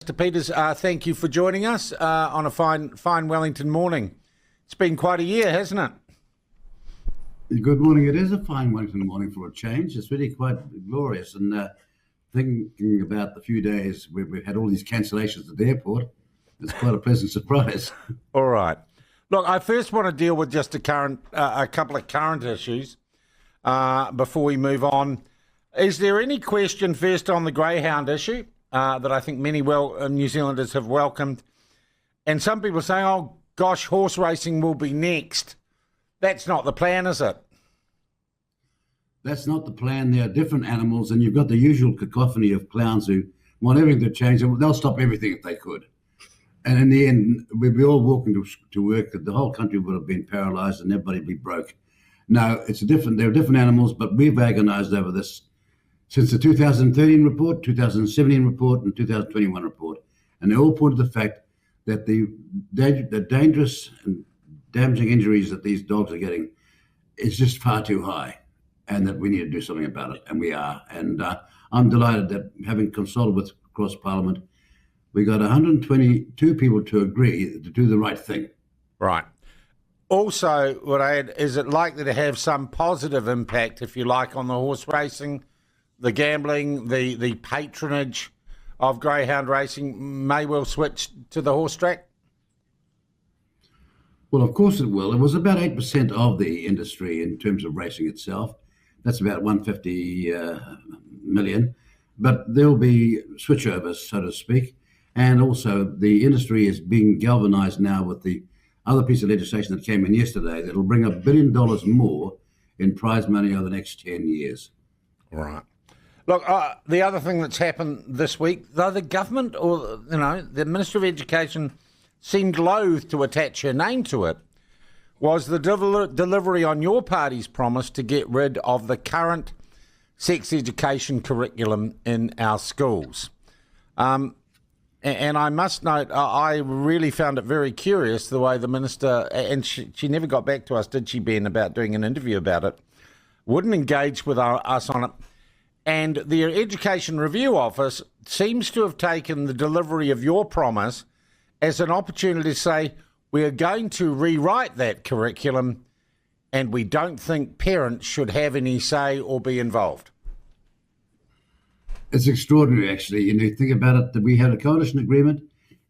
Mr. Peters, thank you for joining us on a fine Wellington morning. It's been quite a year, hasn't it? Good morning. It is a fine Wellington morning for a change. It's really quite glorious. And thinking about the few days where we've had all these cancellations at the airport, it's quite a pleasant surprise. All right. Look, I first want to deal with just a couple of current issues before we move on. Is there any question first on the greyhound issue that I think many New Zealanders have welcomed? And some people say, oh, gosh, horse racing will be next. That's not the plan, is it? That's not the plan. There are different animals, and you've got the usual cacophony of clowns who want everything to change. They'll stop everything if they could. And in the end, we'd be all walking to work, the whole country would have been paralysed and everybody would be broke. No, there are different animals, but we've agonised over this since the 2013 report, 2017 report, and 2021 report. And they all point to the fact that the dangerous and damaging injuries that these dogs are getting is just far too high, and that we need to do something about it, and we are. And I'm delighted that, having consulted with Cross Parliament, we got 122 people to agree to do the right thing. Right. Also, would I add, is it likely to have some positive impact, if you like, on the horse racing, the gambling, the patronage of greyhound racing may well switch to the horse track? Well, of course it will. It was about 8% of the industry in terms of racing itself. That's about 150 million. But there will be switchovers, so to speak. And also the industry is being galvanised now with the other piece of legislation that came in yesterday that will bring $1 billion more in prize money over the next 10 years. Right. Look, the other thing that's happened this week, though the government or, the Minister of Education seemed loath to attach her name to it, was the delivery on your party's promise to get rid of the current sex education curriculum in our schools. And I must note, I really found it very curious the way the minister, and she never got back to us, did she, Ben, about doing an interview about it, wouldn't engage with us on it. And the Education Review Office seems to have taken the delivery of your promise as an opportunity to say, we are going to rewrite that curriculum and we don't think parents should have any say or be involved. It's extraordinary, actually. You think about it, that we had a coalition agreement.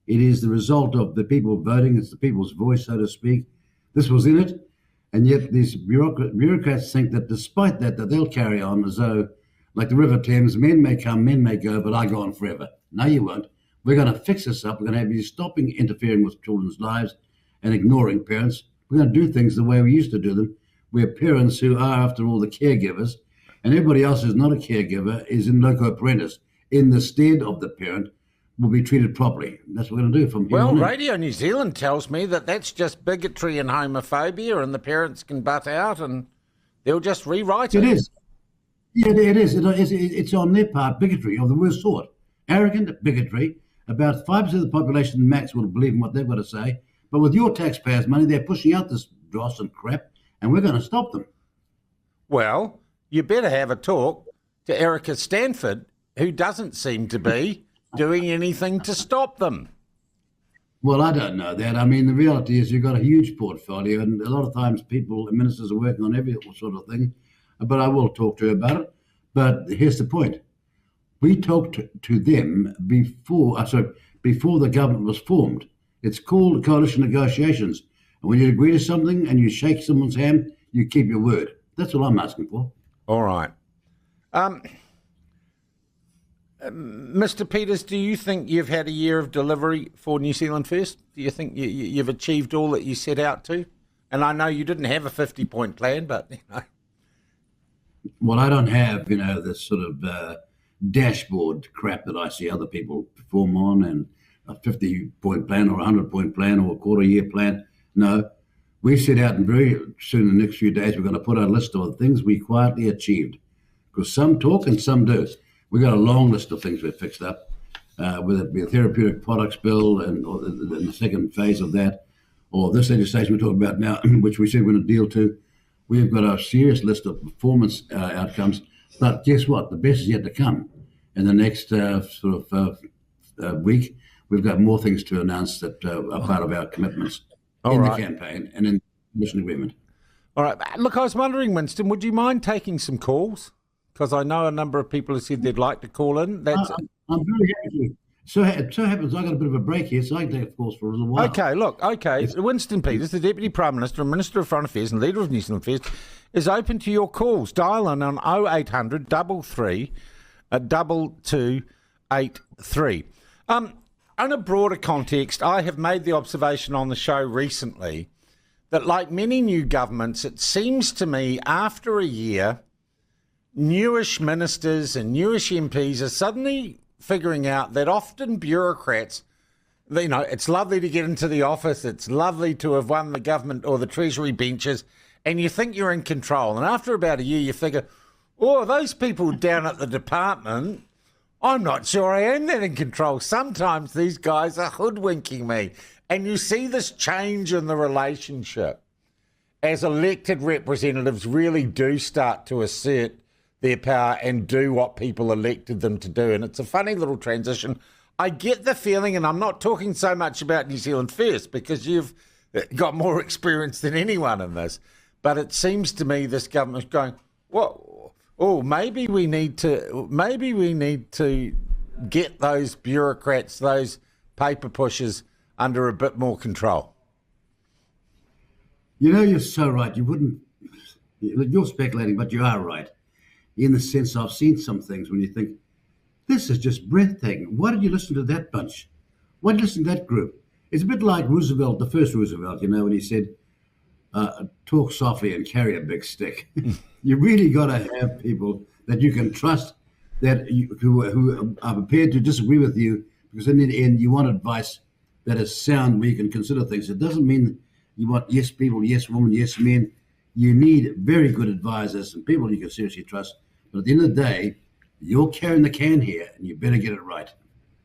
It is the result of the people voting. It's the people's voice, so to speak. This was in it. And yet these bureaucrats think that despite that they'll carry on as though, like the River Thames, men may come, men may go, but I go on forever. No, you won't. We're going to fix this up. We're going to have you stopping interfering with children's lives and ignoring parents. We're going to do things the way we used to do them, where parents who are, after all, the caregivers, and everybody else who's not a caregiver is in loco parentis, in the stead of the parent, will be treated properly. That's what we're going to do from here on in. Radio New Zealand tells me that that's just bigotry and homophobia, and the parents can butt out and they'll just rewrite it. It is. Yeah, it is. It's on their part bigotry of the worst sort. Arrogant bigotry. About 5% of the population max will believe in what they've got to say. But with your taxpayers' money, they're pushing out this dross and crap, and we're going to stop them. Well, you better have a talk to Erica Stanford, who doesn't seem to be doing anything to stop them. Well, I don't know that. I mean, the reality is you've got a huge portfolio, and a lot of times ministers are working on every sort of thing. But I will talk to her about it. But here's the point. We talked to them before the government was formed. It's called coalition negotiations. And when you agree to something and you shake someone's hand, you keep your word. That's what I'm asking for. All right. Mr. Peters, do you think you've had a year of delivery for New Zealand First? Do you think you've achieved all that you set out to? And I know you didn't have a 50-point plan, but... Well, I don't have, this sort of dashboard crap that I see other people perform on, and a 50-point plan or a 100-point plan or a quarter-year plan. No, we set out, and very soon in the next few days, we're going to put our list of things we quietly achieved. Because some talk and some do. We've got a long list of things we've fixed up, whether it be a therapeutic products bill and the second phase of that, or this legislation we're talking about now, which we said we're going to deal to. We've got a serious list of performance outcomes, but guess what? The best is yet to come in the next week, we've got more things to announce that are part of our commitments in the campaign and in the mission agreement. All right. Look, I was wondering, Winston, would you mind taking some calls? Because I know a number of people have said they'd like to call in. I'm very happy to. So it so happens I got a bit of a break here, so I can take a course for a little while. Okay. Winston Peters, the Deputy Prime Minister and Minister of Foreign Affairs and Leader of New Zealand Affairs, is open to your calls. Dial in on 0800 33 2283. In a broader context, I have made the observation on the show recently that, like many new governments, it seems to me after a year, newish ministers and newish MPs are suddenly figuring out that often bureaucrats, it's lovely to get into the office, it's lovely to have won the government or the Treasury benches, and you think you're in control. And after about a year, you figure, those people down at the department, I'm not sure I am that in control. Sometimes these guys are hoodwinking me. And you see this change in the relationship as elected representatives really do start to assert their power and do what people elected them to do. And it's a funny little transition. I get the feeling, and I'm not talking so much about New Zealand First because you've got more experience than anyone in this, but it seems to me this government's going, maybe we need to get those bureaucrats, those paper pushers under a bit more control. You're so right. You're speculating, but you are right. In the sense I've seen some things when you think, this is just breathtaking. Why did you listen to that bunch? Why did you listen to that group? It's a bit like Roosevelt, the first Roosevelt, when he said, talk softly and carry a big stick. You really got to have people that you can trust, who are prepared to disagree with you, because in the end, you want advice that is sound where you can consider things. It doesn't mean you want yes people, yes women, yes men. You need very good advisors and people you can seriously trust. But at the end of the day, you're carrying the can here, and you better get it right.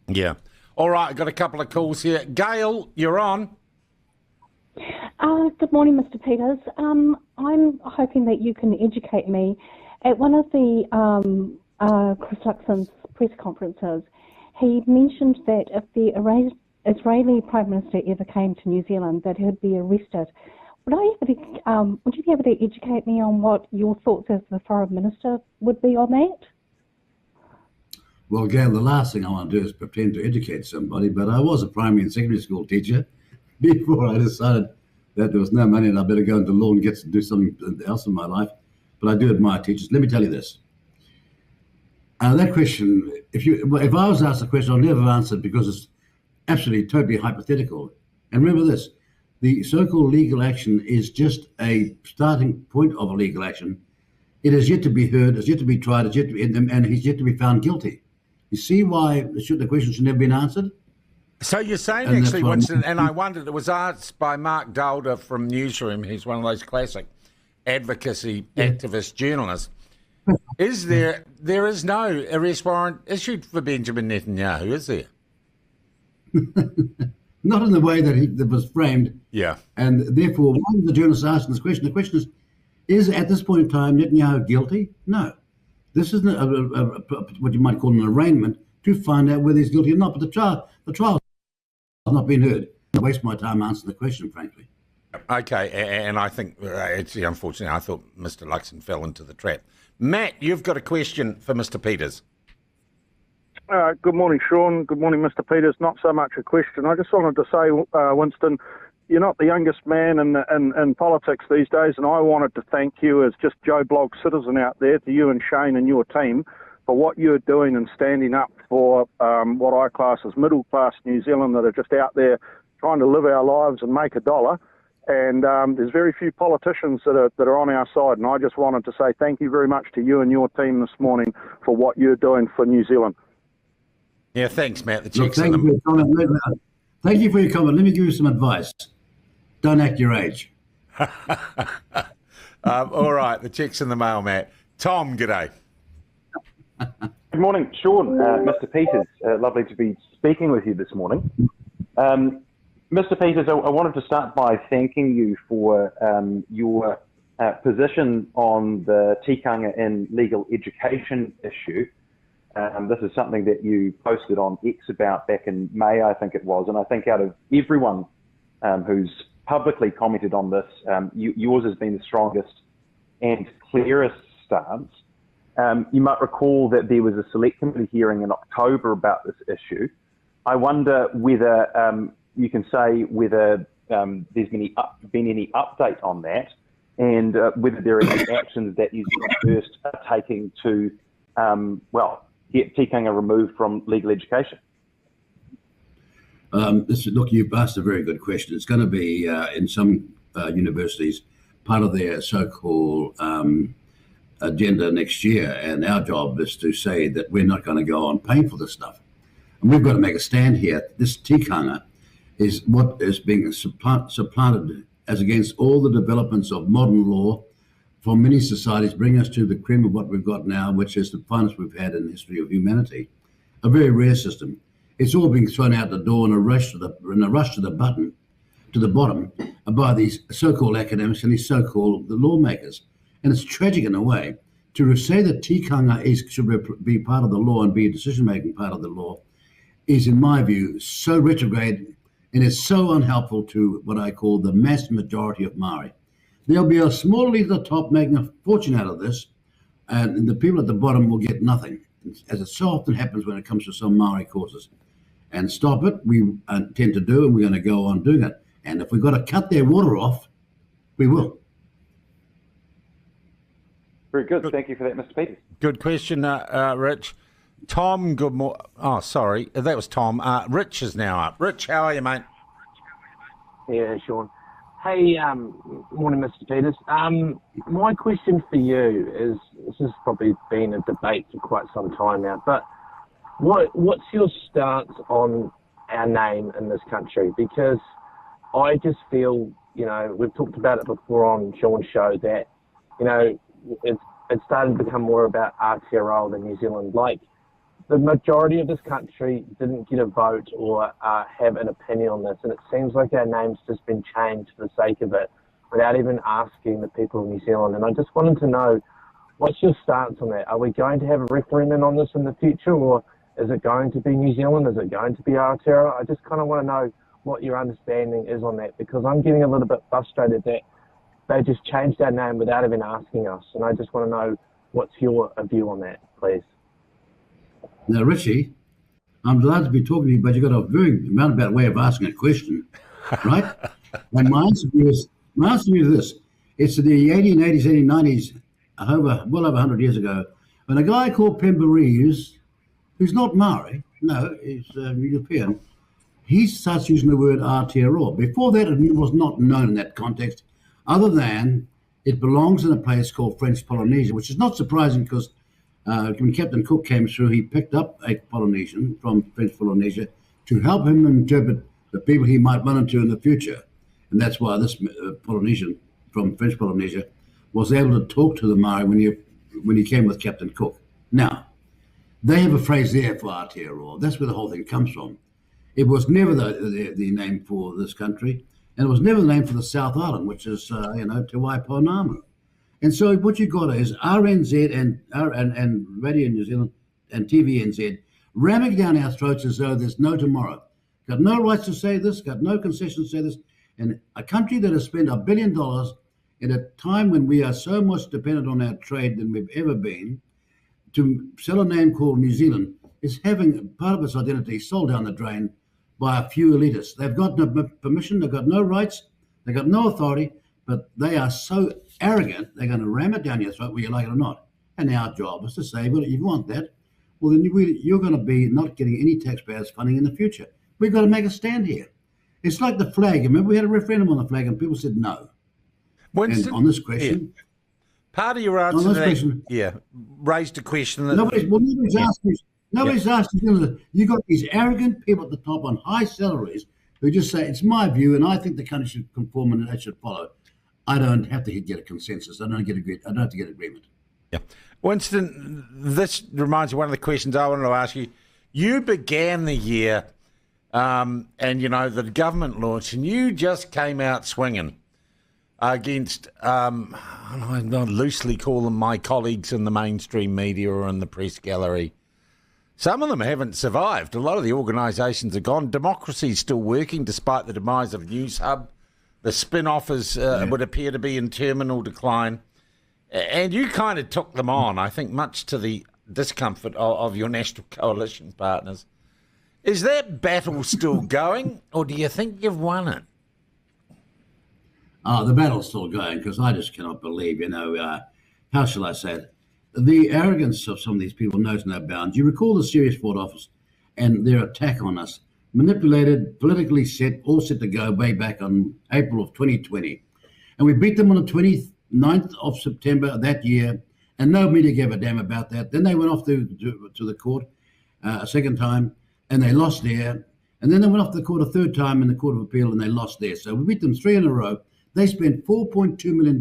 Yeah. All right, I've got a couple of calls here. Gail, you're on. Good morning, Mr. Peters. I'm hoping that you can educate me. At one of the Chris Luxon's press conferences, he mentioned that if the Israeli Prime Minister ever came to New Zealand, that he would be arrested. Would you be able to educate me on what your thoughts as the Foreign Minister would be on that? Well, Gail, the last thing I want to do is pretend to educate somebody, but I was a primary and secondary school teacher before I decided that there was no money and I better go into law and get to do something else in my life. But I do admire teachers. Let me tell you this. That question, if I was asked a question, I'll never answer it because it's absolutely, totally hypothetical. And remember this, the so-called legal action is just a starting point of a legal action. It is yet to be heard, it's yet to be tried, and he's yet to be found guilty. You see why the question should never been answered? So you're saying, actually, Winston, and I wondered, it was asked by Mark Dulder from Newsroom. He's one of those classic advocacy activist journalists. There is no arrest warrant issued for Benjamin Netanyahu, is there? Not in the way that was framed. Yeah. And therefore, why did the journalist asking this question? The question is at this point in time Netanyahu guilty? No. This isn't what you might call an arraignment to find out whether he's guilty or not. But the trial has not been heard. I waste my time answering the question, frankly. Okay, and I think, unfortunately, I thought Mr. Luxon fell into the trap. Matt, you've got a question for Mr. Peters. Good morning, Sean. Good morning, Mr. Peters. Not so much a question. I just wanted to say, Winston, you're not the youngest man in politics these days, and I wanted to thank you as just Joe Blogg citizen out there, to you and Shane and your team, for what you're doing and standing up for what I class as middle-class New Zealand that are just out there trying to live our lives and make a dollar. And there's very few politicians that are on our side, and I just wanted to say thank you very much to you and your team this morning for what you're doing for New Zealand. Yeah, thanks, Matt. Thank you for your comment. Let me give you some advice. Don't act your age. All right, the check's in the mail, Matt. Tom, g'day. Good morning, Sean, Mr. Peters. Lovely to be speaking with you this morning. Mr. Peters, I wanted to start by thanking you for your position on the tikanga in legal education issue. This is something that you posted on X about back in May, I think it was. And I think out of everyone who's publicly commented on this, yours has been the strongest and clearest stance. You might recall that there was a select committee hearing in October about this issue. I wonder whether you can say whether there's been any update on that, and whether there are any actions that New Zealand First are taking to, get tikanga removed from legal education. Look, you've asked a very good question. It's going to be in some universities part of their so-called agenda next year, and our job is to say that we're not going to go on paying for this stuff. And we've got to make a stand here. This tikanga is what is being supplanted as against all the developments of modern law from many societies, bring us to the cream of what we've got now, which is the finest we've had in the history of humanity. A very rare system. It's all being thrown out the door in a rush to the bottom by these so-called academics and these so-called the lawmakers. And it's tragic in a way to say that tikanga should be part of the law and be a decision-making part of the law is, in my view, so retrograde, and it's so unhelpful to what I call the mass majority of Maori. There'll be a small elite at the top making a fortune out of this, and the people at the bottom will get nothing, as it so often happens when it comes to some Maori causes. And stop it, we intend to do, and we're going to go on doing it. And if we've got to cut their water off, we will. Very good. Thank you for that, Mr. Peters. Good question, Rich. Tom, good morning. Oh, sorry, that was Tom. Rich is now up. Rich, how are you, mate? Yeah, Sean. Hey, morning, Mr. Peters. My question for you is, this has probably been a debate for quite some time now, but what's your stance on our name in this country? Because I just feel, we've talked about it before on Sean's show, that, it's starting to become more about Aotearoa than New Zealand. Like, the majority of this country didn't get a vote or have an opinion on this, and it seems like our name's just been changed for the sake of it without even asking the people of New Zealand. And I just wanted to know, what's your stance on that? Are we going to have a referendum on this in the future, or is it going to be New Zealand? Is it going to be Aotearoa? I just kind of want to know what your understanding is on that, because I'm getting a little bit frustrated that they just changed our name without even asking us, and I just want to know what's your view on that, please. Now, Richie, I'm delighted to be talking to you, but you've got a very roundabout way of asking a question, right? And my answer to you is this. It's the 1880s, 1890s, well over 100 years ago, when a guy called Pemba Reeves, who's not Maori, no, he's European, he starts using the word Aotearoa. Before that, it was not known in that context, other than it belongs in a place called French Polynesia, which is not surprising because when Captain Cook came through, he picked up a Polynesian from French Polynesia to help him interpret the people he might run into in the future. And that's why this Polynesian from French Polynesia was able to talk to the Maori when he came with Captain Cook. Now, they have a phrase there for Aotearoa. That's where the whole thing comes from. It was never the name for this country, and it was never the name for the South Island, which is, Te Waiponamu. And so what you got is RNZ and Radio New Zealand and TVNZ ramming down our throats as though there's no tomorrow. Got no rights to say this, got no concessions to say this. And a country that has spent $1 billion at a time when we are so much dependent on our trade than we've ever been, to sell a name called New Zealand is having part of its identity sold down the drain by a few elitists. They've got no permission, they've got no rights, they've got no authority, but they are so arrogant, they're going to ram it down your throat whether you like it or not. And our job is to say, well, if you want that, well, then you're going to be not getting any taxpayers' funding in the future. We've got to make a stand here. It's like the flag. Remember, we had a referendum on the flag and people said no. Winston, and on this question... Yeah. Part of your answer to that, raised a question that... Nobody's asked me. Nobody's asked me. You've got these arrogant people at the top on high salaries who just say, it's my view and I think the country should conform and they should follow. I don't have to get a consensus. I don't have to get agreement. Yeah. Winston, this reminds me of one of the questions I wanted to ask you. You began the year and, the government launched, and you just came out swinging against, I loosely call them my colleagues in the mainstream media or in the press gallery, Some of them haven't survived. A lot of the organisations are gone. Democracy's still working despite the demise of News Hub. The spin-offers would appear to be in terminal decline. And you kind of took them on, I think, much to the discomfort of your national coalition partners. Is that battle still going, or do you think you've won it? The battle's still going, because I just cannot believe, how shall I say it? The arrogance of some of these people knows no bounds. You recall the Serious Fraud Office and their attack on us, manipulated, politically all set to go way back on April of 2020. And we beat them on the 29th of September that year, and no media gave a damn about that. Then they went off to the court a second time, and they lost there. And then they went off to the court a third time in the Court of Appeal, and they lost there. So we beat them 3 in a row. They spent $4.2 million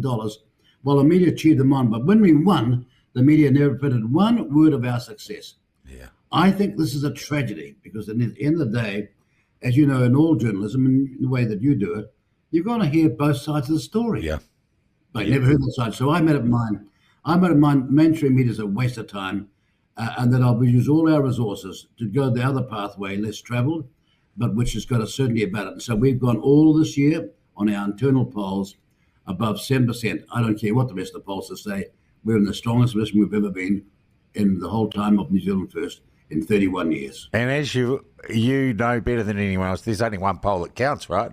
while the media cheered them on. But when we won, the media never printed one word of our success. Yeah, I think this is a tragedy, because at the end of the day, as you know, in all journalism, in the way that you do it, you're going to hear both sides of the story. Yeah. But you never heard that side. So I made up mine. Mainstream media is a waste of time, and that I'll use all our resources to go the other pathway, less travelled, but which has got a certainty about it. And so we've gone all this year on our internal polls above 7%. I don't care what the rest of the pollsters say. We're in the strongest position we've ever been in the whole time of New Zealand First in 31 years. And as you know better than anyone else, there's only one poll that counts, right?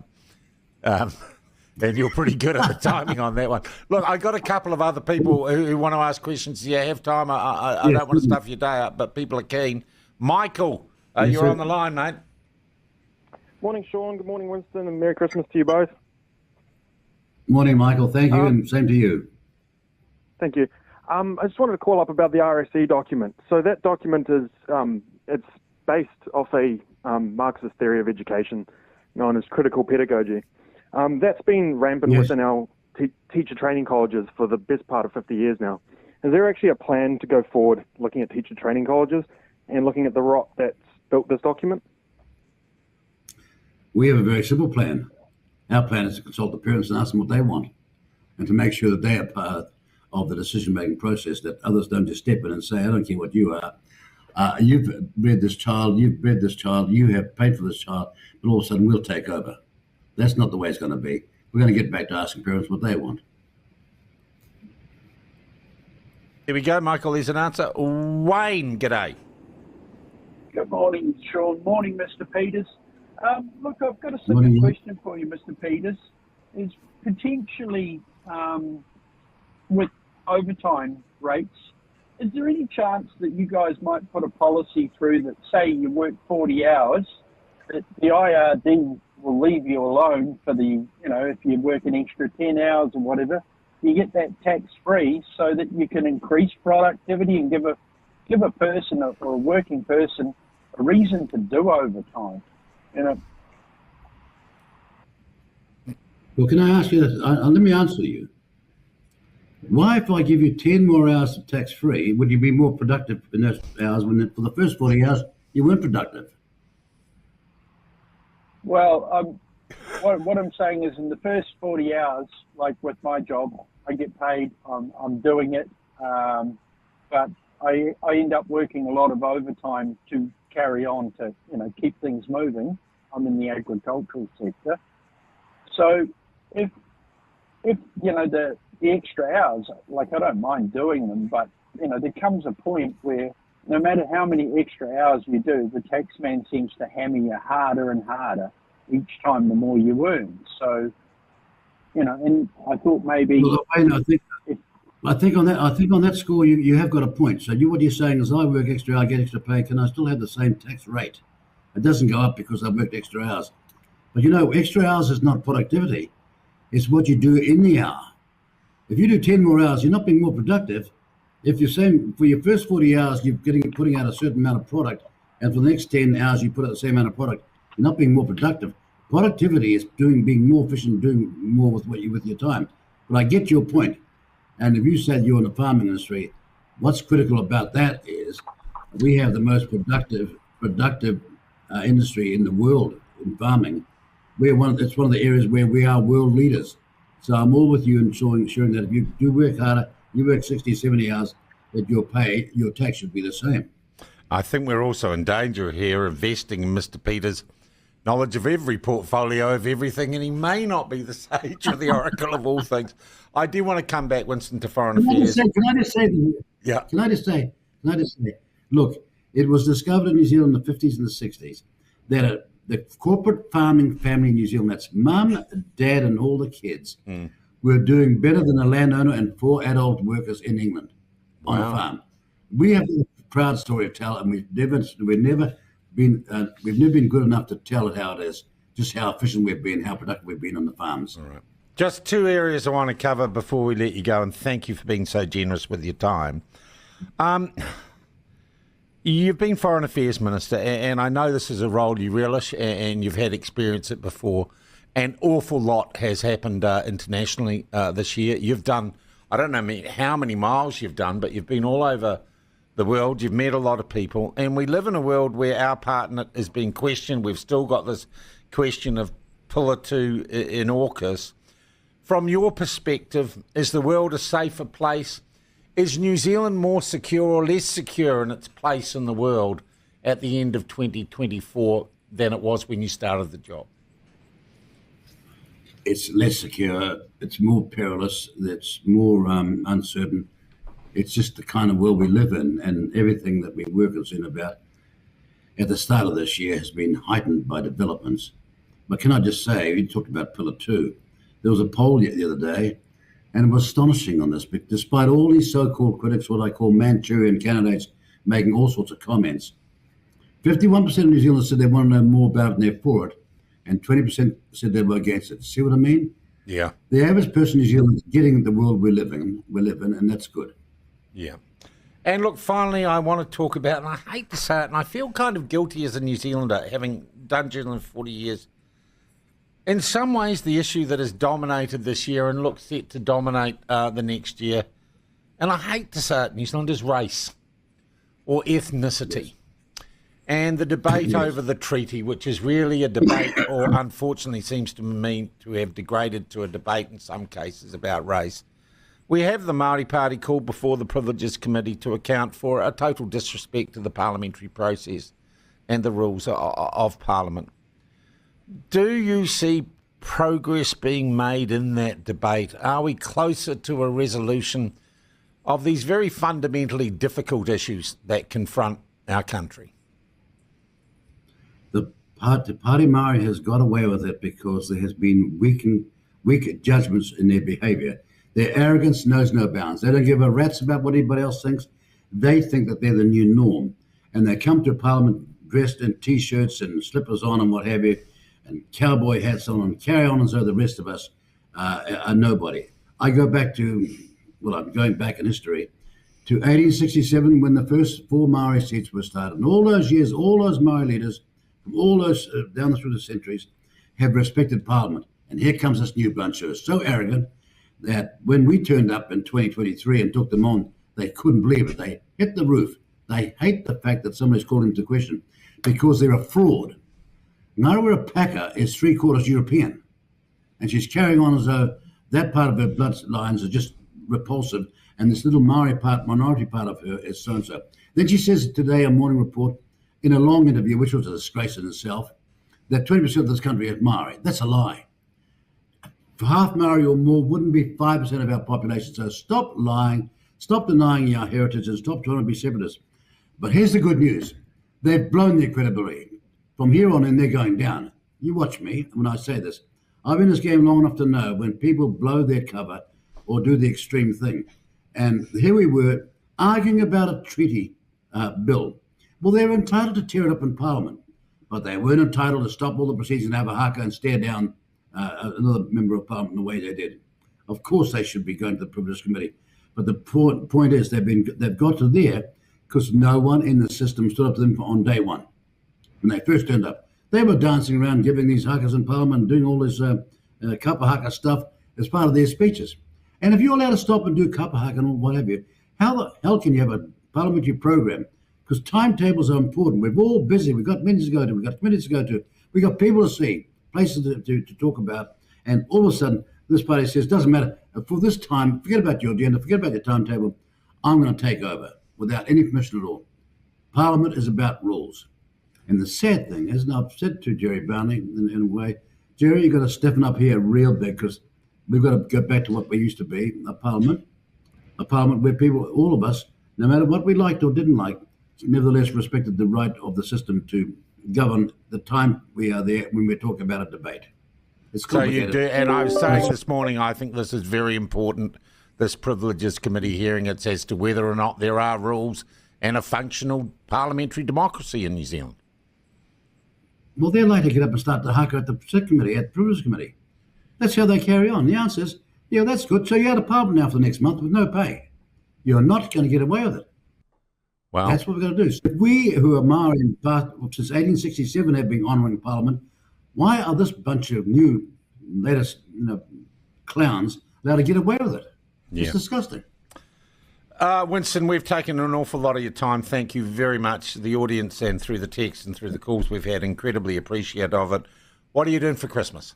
And you're pretty good at the timing on that one. Look, I got a couple of other people who want to ask questions. Do you have time? I don't want to stuff your day up, but people are keen. Michael, you're on the line, mate. Morning, Sean. Good morning, Winston, and Merry Christmas to you both. Morning, Michael. Thank you, and same to you. Thank you. I just wanted to call up about the RSE document. So that document is it's based off a Marxist theory of education known as critical pedagogy. That's been rampant within our teacher training colleges for the best part of 50 years now. Is there actually a plan to go forward looking at teacher training colleges and looking at the rot that's built this document? We have a very simple plan. Our plan is to consult the parents and ask them what they want, and to make sure that they are part of the decision-making process, that others don't just step in and say, I don't care what you are. You've bred this child, you have paid for this child, but all of a sudden we'll take over. That's not the way it's going to be. We're going to get back to asking parents what they want. Here we go, Michael. There's an answer. Wayne, g'day. Good morning, Sean. Morning, Mr. Peters. Look, I've got a simple question for you, Mr. Peters. Is potentially with overtime rates, is there any chance that you guys might put a policy through that, say you work 40 hours, that the IRD will leave you alone for the, if you work an extra 10 hours or whatever, you get that tax-free so that you can increase productivity and give a person or a working person a reason to do overtime. Well, can I ask you this? Let me answer you. Why, if I give you 10 more hours of tax-free, would you be more productive in those hours when for the first 40 hours you weren't productive? Well, what I'm saying is in the first 40 hours, like with my job, I get paid, I'm doing it, but I end up working a lot of overtime to carry on to, keep things moving. I'm in the agricultural sector. So if the extra hours, like I don't mind doing them, but, there comes a point where no matter how many extra hours you do, the tax man seems to hammer you harder and harder each time the more you earn. So, and I thought maybe... Well, I think on that score you have got a point. So what you're saying is I work extra hours, I get extra pay, can I still have the same tax rate? It doesn't go up because I've worked extra hours. But extra hours is not productivity. It's what you do in the hour. If you do 10 more hours, you're not being more productive. If you're saying for your first 40 hours, you're putting out a certain amount of product, and for the next 10 hours, you put out the same amount of product, you're not being more productive. Productivity is being more efficient, doing more with your time. But I get your point. And if you said you're in the farming industry, what's critical about that is we have the most productive industry in the world in farming. It's one of the areas where we are world leaders. So I'm all with you in ensuring that if you do work harder, you work 60, 70 hours, that your tax should be the same. I think we're also in danger here of vesting in Mr. Peters' knowledge of every portfolio of everything, and he may not be the sage or the oracle of all things. I do want to come back, Winston, to foreign affairs. Can I just say, look, it was discovered in New Zealand in the 50s and the 60s that the corporate farming family in New Zealand, that's mum, dad, and all the kids, were doing better than a landowner and 4 adult workers in England on a farm. We have a proud story to tell, and we've never been good enough to tell it how it is, just how efficient we've been, how productive we've been on the farms. All right. Just 2 areas I want to cover before we let you go, and thank you for being so generous with your time. You've been Foreign Affairs Minister, and I know this is a role you relish, and you've had experience it before. An awful lot has happened internationally this year. You've done, I don't know how many miles you've done, but you've been all over the world. You've met a lot of people, and we live in a world where our part in it is being questioned. We've still got this question of Pillar 2 in AUKUS. From your perspective, is the world a safer place? Is New Zealand more secure or less secure in its place in the world at the end of 2024 than it was when you started the job? It's less secure. It's more perilous. It's more uncertain. It's just the kind of world we live in, and everything that we were concerned about at the start of this year has been heightened by developments. But can I just say, you talked about Pillar 2. There was a poll the other day, and it was astonishing on this. But despite all these so-called critics, what I call Manchurian candidates, making all sorts of comments, 51% of New Zealanders said they want to know more about it and they're for it, and 20% said they were against it. See what I mean? Yeah. The average person in New Zealand is getting the world we live in, and that's good. Yeah. And look, finally, I want to talk about, and I hate to say it, and I feel kind of guilty as a New Zealander, having done journalism for 40 years. In some ways, the issue that has dominated this year and looks set to dominate the next year, and I hate to say it, New Zealand, is race or ethnicity. Yes. And the debate over the treaty, which is really a debate, or unfortunately seems to me to have degraded to a debate in some cases about race. We have the Māori Party called before the Privileges Committee to account for a total disrespect to the parliamentary process and the rules of Parliament. Do you see progress being made in that debate? Are we closer to a resolution of these very fundamentally difficult issues that confront our country? The Party Māori has got away with it because there has been weak judgments in their behaviour. Their arrogance knows no bounds. They don't give a rat's about what anybody else thinks. They think that they're the new norm. And they come to Parliament dressed in T-shirts and slippers on and what have you, and cowboy hats on, and carry on as though the rest of us are nobody. I go back to, I'm going back in history, to 1867 when the first 4 Maori seats were started. And all those years, all those Maori leaders from all those down through the centuries have respected Parliament. And here comes this new bunch who are so arrogant that when we turned up in 2023 and took them on, they couldn't believe it. They hit the roof. They hate the fact that somebody's called into question because they're a fraud. Ngarawira Paka is 3/4 European, and she's carrying on as though that part of her bloodlines are just repulsive, and this little Maori minority part of her is so-and-so. Then she says today, a Morning Report, in a long interview, which was a disgrace in itself, that 20% of this country is Maori. That's a lie. For half Maori or more wouldn't be 5% of our population. So stop lying, stop denying our heritage, and stop trying to be separatists. But here's the good news. They've blown their credibility. From here on in, they're going down. You watch me when I say this. I've been in this game long enough to know when people blow their cover or do the extreme thing. And here we were arguing about a treaty bill. Well, they were entitled to tear it up in Parliament, but they weren't entitled to stop all the proceedings and have a haka and stare down another member of Parliament the way they did. Of course, they should be going to the Privileges Committee. But the point is they've got to there because no one in the system stood up to them on day one. When they first turned up, they were dancing around giving these hakas in Parliament and doing all this kapa haka stuff as part of their speeches. And if you're allowed to stop and do kapa haka and what have you, how the hell can you have a parliamentary program? Because timetables are important. We're all busy. We've got meetings to go to. We've got committees to go to. We've got people to see, places to talk about. And all of a sudden, this party says, doesn't matter. For this time, forget about your agenda, forget about your timetable. I'm going to take over without any permission at all. Parliament is about rules. And the sad thing is, and I've said to Jerry Barney in a way, Jerry, you've got to stiffen up here real big, because we've got to go back to what we used to be, a parliament where people, all of us, no matter what we liked or didn't like, nevertheless respected the right of the system to govern the time we are there when we're talking about a debate. It's So you complicated. do, and I was saying this morning, I think this is very important, this Privileges Committee hearing. It's as to whether or not there are rules and a functional parliamentary democracy in New Zealand. Well, they're like to get up and start to haka at the committee, at the Privileges Committee. That's how they carry on. The answer is, yeah, that's good. So you're out of Parliament now for the next month with no pay. You're not going to get away with it. Well, That's what we're going to do. So we who are Maori in part, since 1867 have been honouring Parliament, why are this bunch of new latest clowns allowed to get away with it? Yeah. It's disgusting. Winston, we've taken an awful lot of your time. Thank you very much. The audience and through the text and through the calls we've had, incredibly appreciative of it. What are you doing for Christmas?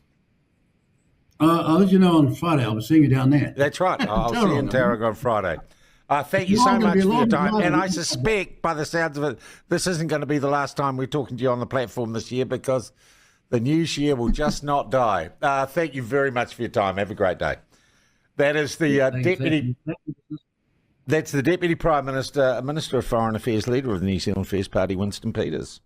I'll let you know on Friday. I'll be seeing you down there. That's right. I'll see you in Tauranga on Friday. Thank you You're so gonna much be for your long, time. long. And I suspect, by the sounds of it, this isn't going to be the last time we're talking to you on the platform this year, because the news year will just not die. Thank you very much for your time. Have a great day. That is the Deputy... That's the Deputy Prime Minister, Minister of Foreign Affairs, leader of the New Zealand First Party, Winston Peters.